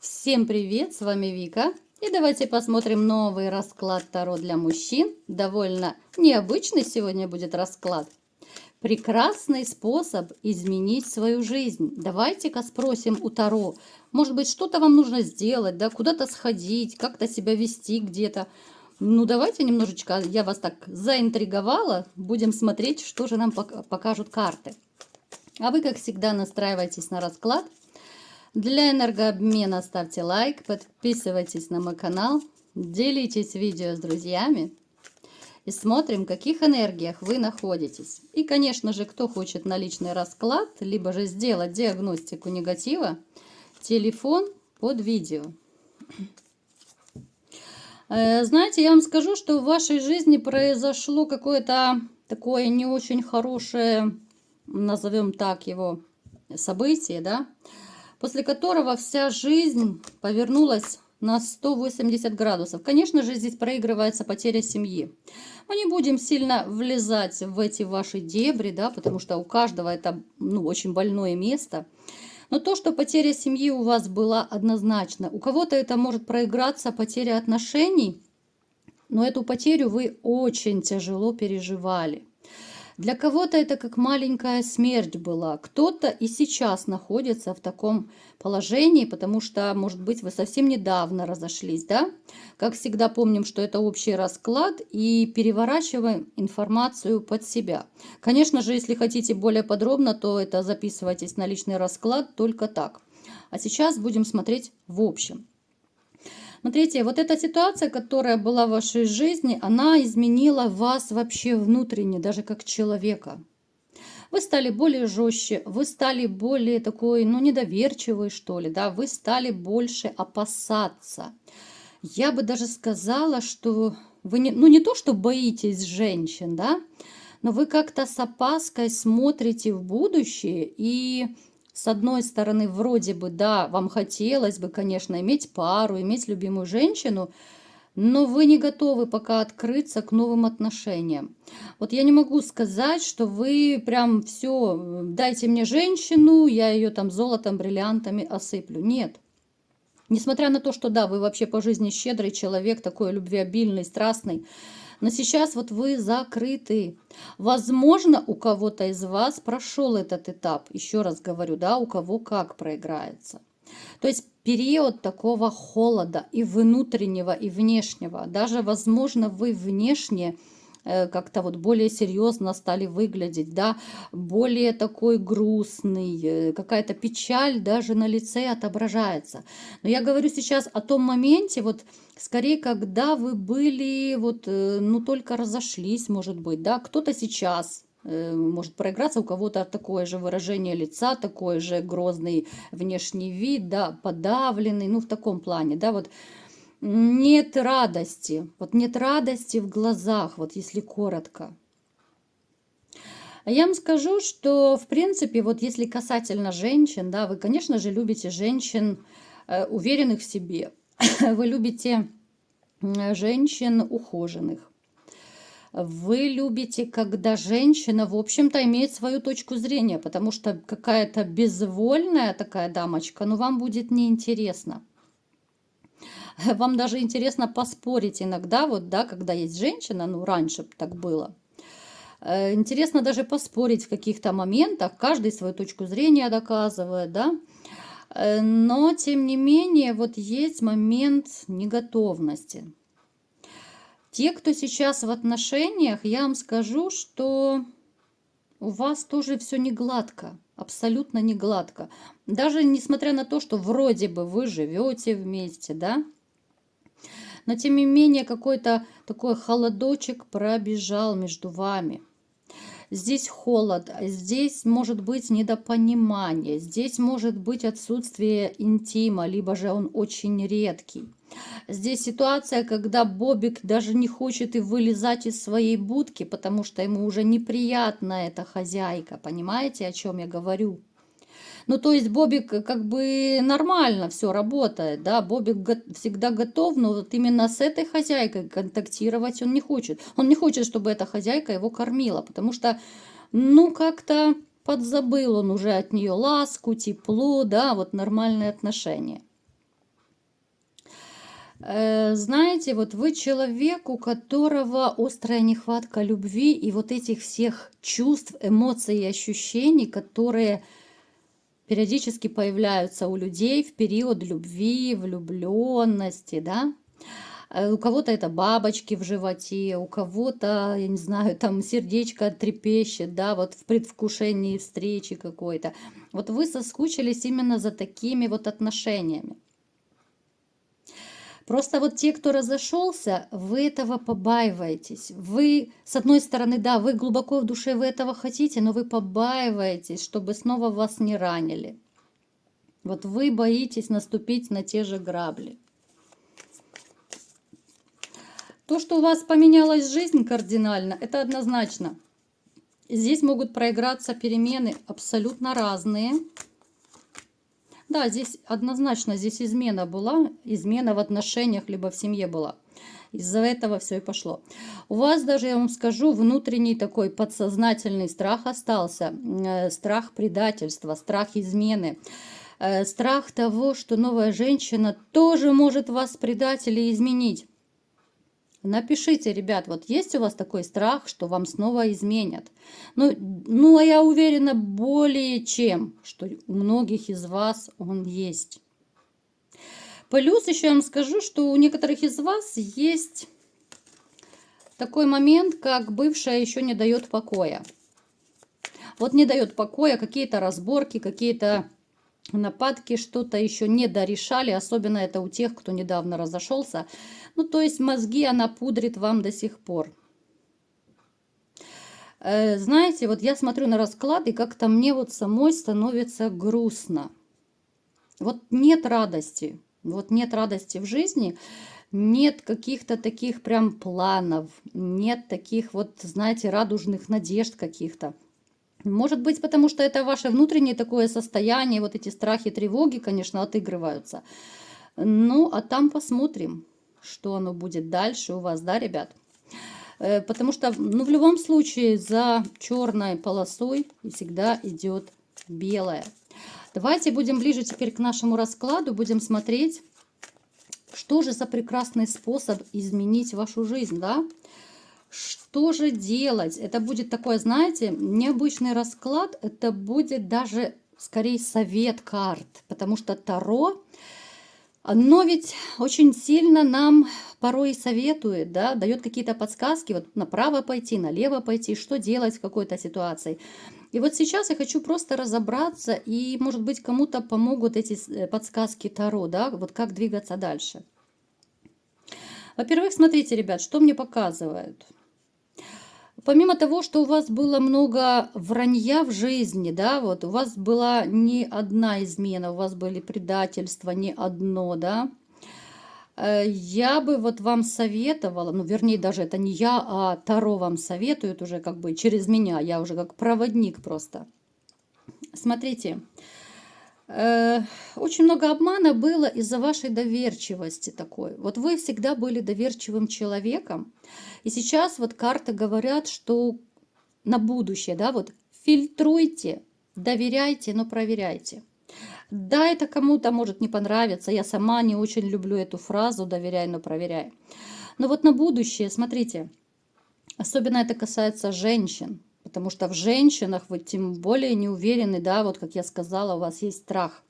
Всем привет, с вами Вика. И давайте посмотрим новый расклад Таро для мужчин. Довольно необычный сегодня будет расклад. Прекрасный способ изменить свою жизнь. Давайте-ка спросим у Таро. Может быть, что-то вам нужно сделать, да, куда-то сходить, как-то себя вести где-то. Ну, давайте немножечко, я вас так заинтриговала. Будем смотреть, что же нам покажут карты. А вы, как всегда, настраивайтесь на расклад. Для энергообмена ставьте лайк, подписывайтесь на мой канал, делитесь видео с друзьями и смотрим, в каких энергиях вы находитесь. И, конечно же, кто хочет наличный расклад, либо же сделать диагностику негатива, телефон под видео. Знаете, я вам скажу, что в вашей жизни произошло какое-то такое не очень хорошее, назовем так его, событие, да, после которого вся жизнь повернулась на 180 градусов. Конечно же, здесь проигрывается потеря семьи. Мы не будем сильно влезать в эти ваши дебри, да, потому что у каждого это очень больное место. Но то, что потеря семьи у вас была однозначно. У кого-то это может проиграться потеря отношений, но эту потерю вы очень тяжело переживали. Для кого-то это как маленькая смерть была. Кто-то и сейчас находится в таком положении, потому что, может быть, вы совсем недавно разошлись, да? Как всегда помним, что это общий расклад и переворачиваем информацию под себя. Конечно же, если хотите более подробно, то это записывайтесь на личный расклад только так. А сейчас будем смотреть в общем. Смотрите, вот эта ситуация, которая была в вашей жизни, она изменила вас вообще внутренне, даже как человека. Вы стали более жестче, вы стали более такой, недоверчивый, что ли, да, вы стали больше опасаться. Я бы даже сказала, что вы не то, что боитесь женщин, да, но вы как-то с опаской смотрите в будущее и... С одной стороны, вроде бы, да, вам хотелось бы, конечно, иметь пару, иметь любимую женщину, но вы не готовы пока открыться к новым отношениям. Вот я не могу сказать, что вы прям все, дайте мне женщину, я ее там золотом, бриллиантами осыплю. Нет. Несмотря на то, что да, вы вообще по жизни щедрый человек, такой любвеобильный, страстный, но сейчас вот вы закрыты. Возможно, у кого-то из вас прошел этот этап. Еще раз говорю, да, у кого как проиграется. То есть период такого холода и внутреннего, и внешнего. Даже, возможно, вы внешне как-то вот более серьезно стали выглядеть, да, более такой грустный, какая-то печаль даже на лице отображается. Но я говорю сейчас о том моменте, вот скорее, когда вы были вот, только разошлись, может быть, да, кто-то сейчас может проиграться, у кого-то такое же выражение лица, такой же грозный внешний вид, да, подавленный, в таком плане, да, вот. Нет радости, вот нет радости в глазах, вот если коротко. Я вам скажу, что в принципе, вот если касательно женщин, да, вы, конечно же, любите женщин уверенных в себе, вы любите женщин ухоженных. Вы любите, когда женщина, в общем-то, имеет свою точку зрения, потому что какая-то безвольная такая дамочка, вам будет неинтересно. Вам даже интересно поспорить иногда, вот, да, когда есть женщина, раньше так было. Интересно даже поспорить в каких-то моментах, каждый свою точку зрения доказывает, да. Но, тем не менее, вот есть момент неготовности. Те, кто сейчас в отношениях, я вам скажу, что у вас тоже все не гладко, абсолютно не гладко. Даже несмотря на то, что вроде бы вы живете вместе, да, но тем не менее какой-то такой холодочек пробежал между вами. Здесь холод, здесь может быть недопонимание, здесь может быть отсутствие интима, либо же он очень редкий. Здесь ситуация, когда Бобик даже не хочет и вылезать из своей будки, потому что ему уже неприятна эта хозяйка. Понимаете, о чем я говорю? То есть Бобик как бы нормально все работает, да, Бобик всегда готов, но вот именно с этой хозяйкой контактировать он не хочет. Он не хочет, чтобы эта хозяйка его кормила, потому что, как-то подзабыл он уже от нее ласку, тепло, да, вот нормальные отношения. Знаете, вот вы человек, у которого острая нехватка любви и вот этих всех чувств, эмоций и ощущений, которые периодически появляются у людей в период любви, влюбленности, да. У кого-то это бабочки в животе, у кого-то, я не знаю, там сердечко трепещет, да, вот в предвкушении встречи какой-то. Вот вы соскучились именно за такими вот отношениями. Просто вот те, кто разошелся, вы этого побаиваетесь. Вы, с одной стороны, да, вы глубоко в душе вы этого хотите, но вы побаиваетесь, чтобы снова вас не ранили. Вот вы боитесь наступить на те же грабли. То, что у вас поменялась жизнь кардинально, это однозначно. Здесь могут проиграться перемены абсолютно разные. Да, здесь однозначно, здесь измена была, измена в отношениях, либо в семье была. Из-за этого все и пошло. У вас даже, я вам скажу, внутренний такой подсознательный страх остался. Страх предательства, страх измены. Страх того, что новая женщина тоже может вас предать или изменить. Напишите, ребят, вот есть у вас такой страх, что вам снова изменят? Ну, а я уверена более чем, что у многих из вас он есть. Плюс еще я вам скажу, что у некоторых из вас есть такой момент, как бывшая еще не дает покоя. Вот не дает покоя, какие-то разборки, какие-то нападки, что-то еще не дорешали, особенно это у тех, кто недавно разошелся. Ну, то есть мозги она пудрит вам до сих пор. Знаете, вот я смотрю на расклад, и как-то мне вот самой становится грустно. Вот нет радости. Вот нет радости в жизни, нет каких-то таких прям планов, нет таких вот, знаете, радужных надежд каких-то. Может быть, потому что это ваше внутреннее такое состояние, вот эти страхи, тревоги, конечно, отыгрываются. Ну, а там посмотрим, что оно будет дальше у вас, да, ребят? Потому что, ну, в любом случае, за черной полосой всегда идет белая. Давайте будем ближе теперь к нашему раскладу, будем смотреть, что же за прекрасный способ изменить вашу жизнь, да? Что же делать? Это будет такой, знаете, необычный расклад. Это будет даже, скорее, совет карт. Потому что Таро, оно ведь очень сильно нам порой советует, да, дает какие-то подсказки, вот направо пойти, налево пойти, что делать в какой-то ситуации. И вот сейчас я хочу просто разобраться, и, может быть, кому-то помогут эти подсказки Таро, да, вот как двигаться дальше. Во-первых, смотрите, ребят, что мне показывают. Помимо того, что у вас было много вранья в жизни, да, вот у вас была не одна измена, у вас были предательства, не одно, да, я бы вот вам советовала, ну, вернее, даже это не я, а Таро вам советует уже как бы через меня, я уже как проводник просто. Смотрите, очень много обмана было из-за вашей доверчивости такой. Вот вы всегда были доверчивым человеком, и сейчас вот карты говорят, что на будущее, да, вот фильтруйте, доверяйте, но проверяйте. Да, это кому-то может не понравиться, я сама не очень люблю эту фразу «доверяй, но проверяй». Но вот на будущее, смотрите, особенно это касается женщин, потому что в женщинах вы тем более не уверены, да, вот как я сказала, у вас есть страх.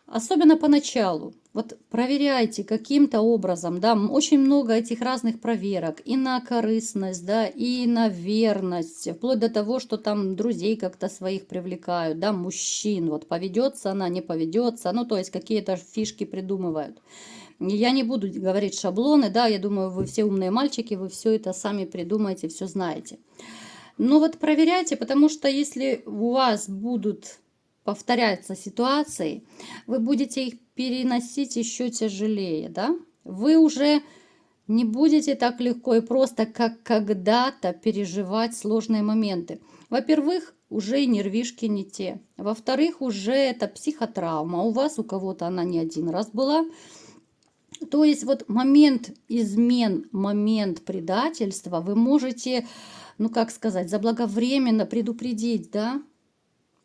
Особенно поначалу. Вот проверяйте каким-то образом, да, очень много этих разных проверок и на корыстность, да, и на верность, вплоть до того, что там друзей как-то своих привлекают, да, мужчин, вот поведется она, не поведется, ну, то есть какие-то фишки придумывают. Я не буду говорить шаблоны, да, я думаю, вы все умные мальчики, вы все это сами придумаете, все знаете. Но вот проверяйте, потому что если у вас будут повторяются ситуации, вы будете их переносить еще тяжелее, да? Вы уже не будете так легко и просто, как когда-то, переживать сложные моменты. Во-первых, уже и нервишки не те. Во-вторых, уже это психотравма. У вас, у кого-то она не один раз была. То есть вот момент измен, момент предательства вы можете, ну как сказать, заблаговременно предупредить, да?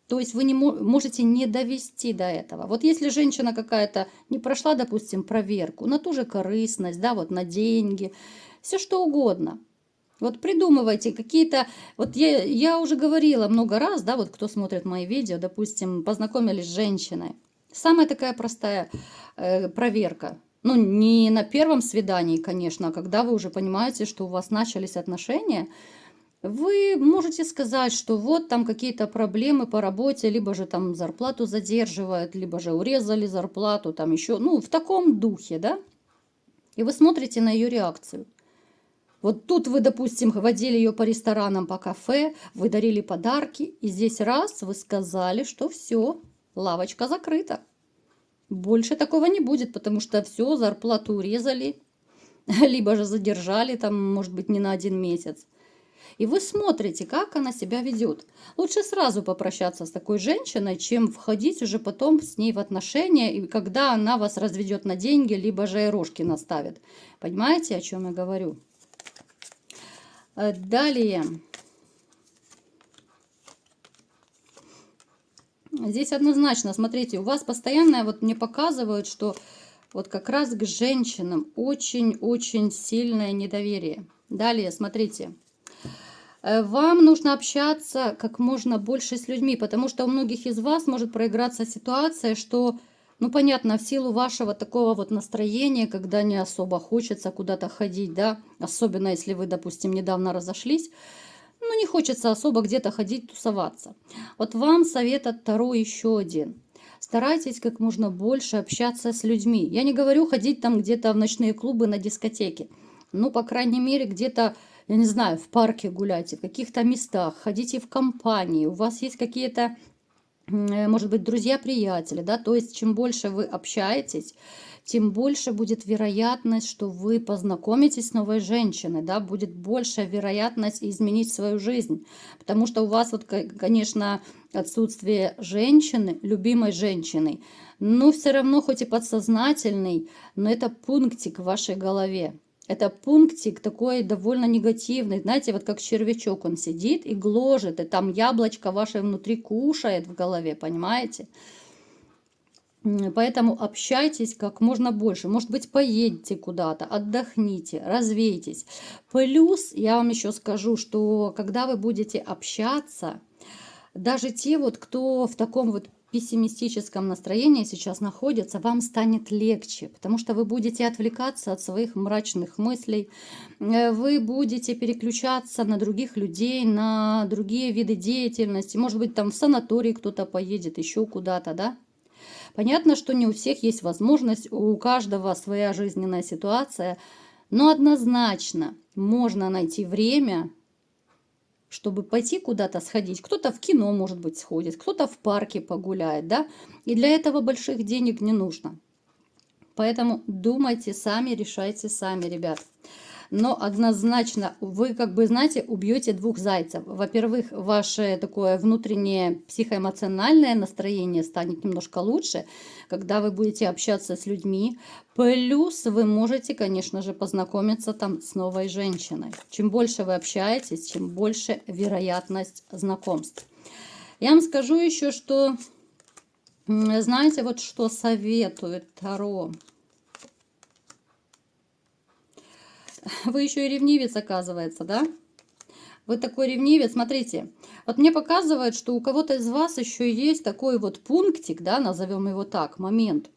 То есть вы не можете не довести до этого. Вот если женщина какая-то не прошла, допустим, проверку на ту же корыстность, да, вот на деньги, все что угодно. Вот придумывайте какие-то, вот я уже говорила много раз, да, вот кто смотрит мои видео, допустим, познакомились с женщиной. Самая такая простая проверка. Ну, не на первом свидании, конечно, а когда вы уже понимаете, что у вас начались отношения, вы можете сказать, что вот там какие-то проблемы по работе, либо же там зарплату задерживают, либо же урезали зарплату, там еще, ну, в таком духе, да? И вы смотрите на ее реакцию. Вот тут вы, допустим, водили ее по ресторанам, по кафе, вы дарили подарки, и здесь раз вы сказали, что все, лавочка закрыта. Больше такого не будет, потому что все, зарплату урезали, либо же задержали, там, может быть, не на 1 месяц. И вы смотрите, как она себя ведет. Лучше сразу попрощаться с такой женщиной, чем входить уже потом с ней в отношения, и когда она вас разведет на деньги, либо же и рожки наставит. Понимаете, о чем я говорю? Далее. Здесь однозначно, смотрите, у вас постоянно, вот мне показывают, что вот как раз к женщинам очень-очень сильное недоверие. Далее, смотрите. Вам нужно общаться как можно больше с людьми, потому что у многих из вас может проиграться ситуация, что, ну, понятно, в силу вашего такого вот настроения, когда не особо хочется куда-то ходить, да, особенно если вы, допустим, недавно разошлись, ну, не хочется особо где-то ходить, тусоваться. Вот вам совет от Таро еще один. Старайтесь как можно больше общаться с людьми. Я не говорю ходить там где-то в ночные клубы, на дискотеки. Ну, по крайней мере, где-то, я не знаю, в парке гуляйте, в каких-то местах, ходите в компании, у вас есть какие-то, может быть, друзья-приятели, да, то есть чем больше вы общаетесь, тем больше будет вероятность, что вы познакомитесь с новой женщиной, да, будет большая вероятность изменить свою жизнь, потому что у вас вот, конечно, отсутствие женщины, любимой женщины, но все равно, хоть и подсознательный, но это пунктик в вашей голове. Это пунктик такой довольно негативный. Знаете, вот как червячок он сидит и гложет, и там яблочко ваше внутри кушает в голове, понимаете? Поэтому общайтесь как можно больше. Может быть, поедете куда-то, отдохните, развейтесь. Плюс я вам еще скажу, что когда вы будете общаться, даже те вот, кто в таком вот пессимистическом настроении сейчас находится, вам станет легче, потому что вы будете отвлекаться от своих мрачных мыслей, вы будете переключаться на других людей, на другие виды деятельности, может быть, там в санаторий кто-то поедет, еще куда-то, да? Понятно, что не у всех есть возможность, у каждого своя жизненная ситуация, но однозначно можно найти время, чтобы пойти куда-то сходить. Кто-то в кино, может быть, сходит, кто-то в парке погуляет, да? И для этого больших денег не нужно. Поэтому думайте сами, решайте сами, ребят. Но однозначно вы, как бы, знаете, убьете 2 зайцев. Во-первых, ваше такое внутреннее психоэмоциональное настроение станет немножко лучше, когда вы будете общаться с людьми. Плюс вы можете, конечно же, познакомиться там с новой женщиной. Чем больше вы общаетесь, чем больше вероятность знакомств. Я вам скажу еще, что, знаете, вот что советует Таро. Вы еще и ревнивец, оказывается, да? Вы такой ревнивец. Смотрите, вот мне показывает, что у кого-то из вас еще есть такой вот пунктик, да, назовем его так, момент,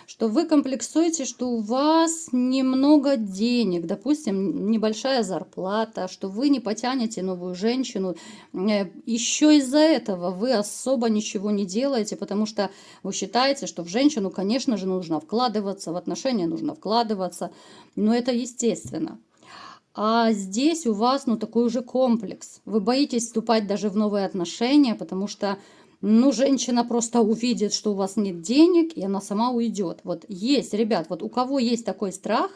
что вы комплексуете, что у вас немного денег, допустим, небольшая зарплата, что вы не потянете новую женщину. Еще из-за этого вы особо ничего не делаете, потому что вы считаете, что в женщину, конечно же, нужно вкладываться, в отношения нужно вкладываться, но это естественно. А здесь у вас, ну, такой уже комплекс. Вы боитесь вступать даже в новые отношения, потому что, ну, женщина просто увидит, что у вас нет денег, и она сама уйдет. Вот есть, ребят, вот у кого есть такой страх,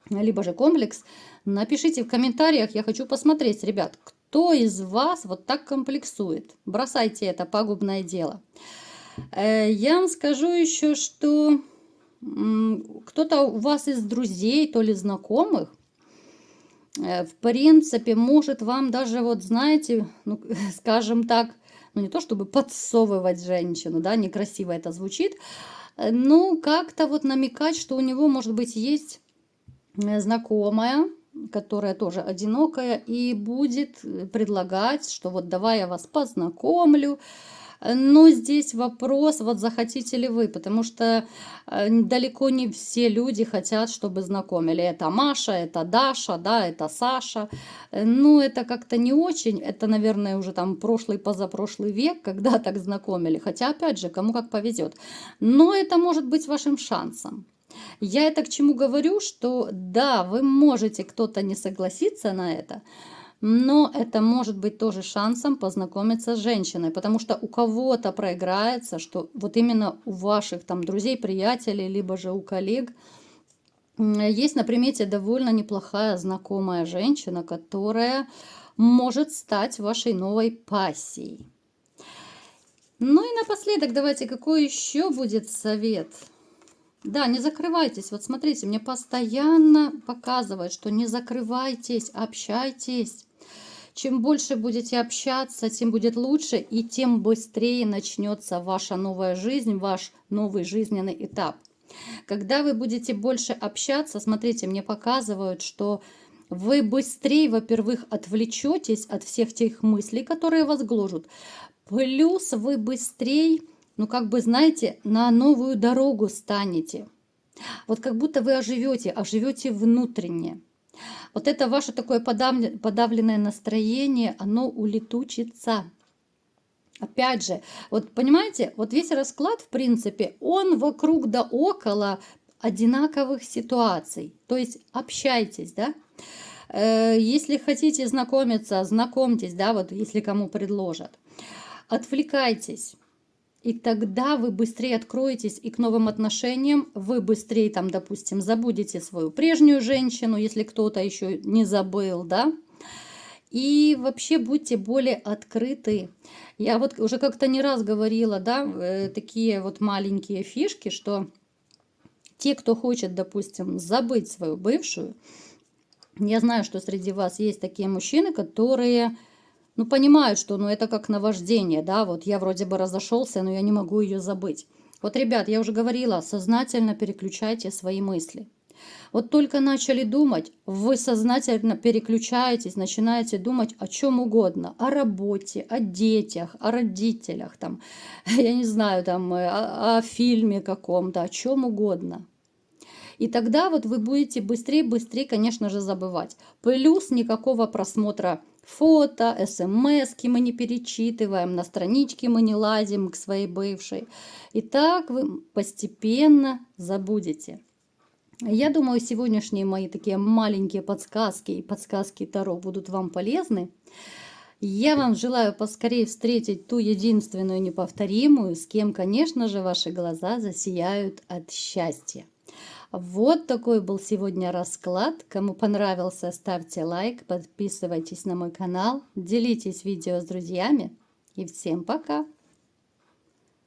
либо же комплекс, напишите в комментариях, я хочу посмотреть, ребят, кто из вас вот так комплексует. Бросайте это пагубное дело. Я вам скажу еще, что кто-то у вас из друзей, то ли знакомых, в принципе, может вам даже, вот знаете, ну, скажем так, ну не то чтобы подсовывать женщину, да, некрасиво это звучит, ну как-то вот намекать, что у него, может быть, есть знакомая, которая тоже одинокая, и будет предлагать, что вот давай я вас познакомлю. Но здесь вопрос, вот захотите ли вы, потому что далеко не все люди хотят, чтобы знакомили. Это Маша, это Даша, да, это Саша. Ну, это как-то не очень, это, наверное, уже там прошлый, позапрошлый век, когда так знакомили. Хотя, опять же, кому как повезет. Но это может быть вашим шансом. Я это к чему говорю, что да, вы можете, кто-то не согласиться на это, но это может быть тоже шансом познакомиться с женщиной, потому что у кого-то проиграется, что вот именно у ваших там друзей, приятелей, либо же у коллег есть на примете довольно неплохая знакомая женщина, которая может стать вашей новой пассией. Ну и напоследок давайте, какой еще будет совет? Да, не закрывайтесь. Вот смотрите, мне постоянно показывают, что не закрывайтесь, общайтесь. Чем больше будете общаться, тем будет лучше, и тем быстрее начнется ваша новая жизнь, ваш новый жизненный этап. Когда вы будете больше общаться, смотрите, мне показывают, что вы быстрее, во-первых, отвлечетесь от всех тех мыслей, которые вас гложут. Плюс вы быстрее, ну как бы, знаете, на новую дорогу станете. Вот как будто вы оживете внутренне. Вот это ваше такое подавленное настроение, оно улетучится. Опять же, вот понимаете, вот весь расклад, в принципе, он вокруг да около одинаковых ситуаций. То есть общайтесь, да. Если хотите знакомиться, знакомьтесь, да, вот если кому предложат. Отвлекайтесь. И тогда вы быстрее откроетесь и к новым отношениям, вы быстрее там, допустим, забудете свою прежнюю женщину, если кто-то еще не забыл, да. И вообще будьте более открыты. Я вот уже как-то не раз говорила, да, такие вот маленькие фишки, что те, кто хочет, допустим, забыть свою бывшую, я знаю, что среди вас есть такие мужчины, которые... Ну, понимают, что ну, это как наваждение, да, вот я вроде бы разошелся, но я не могу ее забыть. Вот, ребят, я уже говорила, сознательно переключайте свои мысли. Вот только начали думать, вы сознательно переключаетесь, начинаете думать о чем угодно, о работе, о детях, о родителях, там, я не знаю, там, о фильме каком-то, о чем угодно. И тогда вот вы будете быстрее, конечно же, забывать. Плюс никакого просмотра фото, смс-ки мы не перечитываем, на странички мы не лазим к своей бывшей. И так вы постепенно забудете. Я думаю, сегодняшние мои такие маленькие подсказки и подсказки Таро будут вам полезны. Я вам желаю поскорее встретить ту единственную неповторимую, с кем, конечно же, ваши глаза засияют от счастья. Вот такой был сегодня расклад. Кому понравился, ставьте лайк, подписывайтесь на мой канал, делитесь видео с друзьями. И всем пока!